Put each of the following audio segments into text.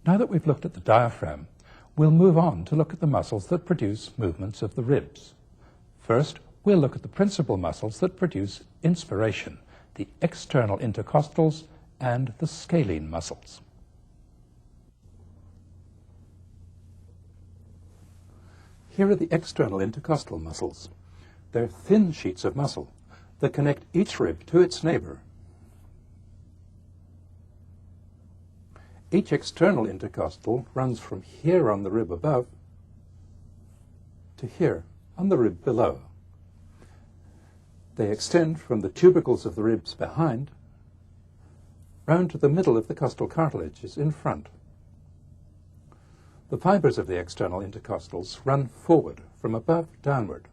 Now that we've looked at the diaphragm, we'll move on to look at the muscles that produce movements of the ribs. First, we'll look at the principal muscles that produce inspiration, the external intercostals and the scalene muscles. Here are the external intercostal muscles. They're thin sheets of muscle that connect each rib to its neighbor. Each external intercostal runs from here on the rib above to here on the rib below. They extend from the tubercles of the ribs behind round to the middle of the costal cartilages in front. The fibers of the external intercostals run forward from above downward.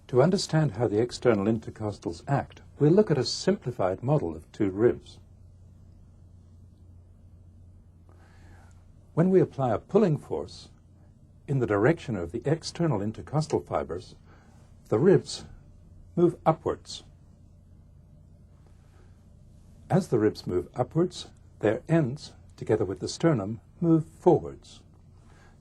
To understand how the external intercostals act, we'll look at a simplified model of two ribs. When we apply a pulling force in the direction of the external intercostal fibers, the ribs move upwards. As the ribs move upwards, their ends, together with the sternum, move forwards.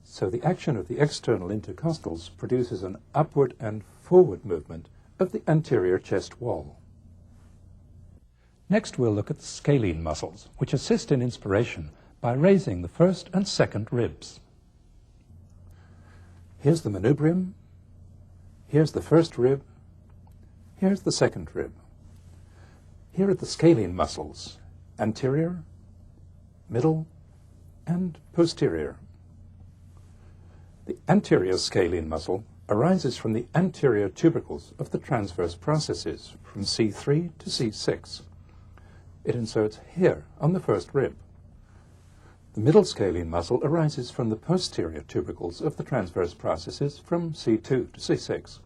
So the action of the external intercostals produces an upward and forward movement of the anterior chest wall. Next, we'll look at the scalene muscles, which assist in inspiration by raising the first and second ribs. Here's the manubrium, here's the first rib, here's the second rib. Here are the scalene muscles, anterior, middle, and posterior. The anterior scalene muscle arises from the anterior tubercles of the transverse processes from C3 to C6. It inserts here on the first rib. The middle scalene muscle arises from the posterior tubercles of the transverse processes from C2 to C6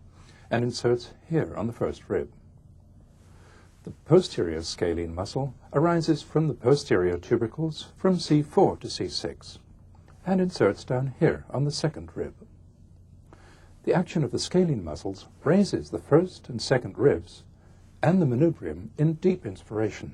and inserts here on the first rib. The posterior scalene muscle arises from the posterior tubercles from C4 to C6 and inserts down here on the second rib. The action of the scalene muscles raises the first and second ribs and the manubrium in deep inspiration.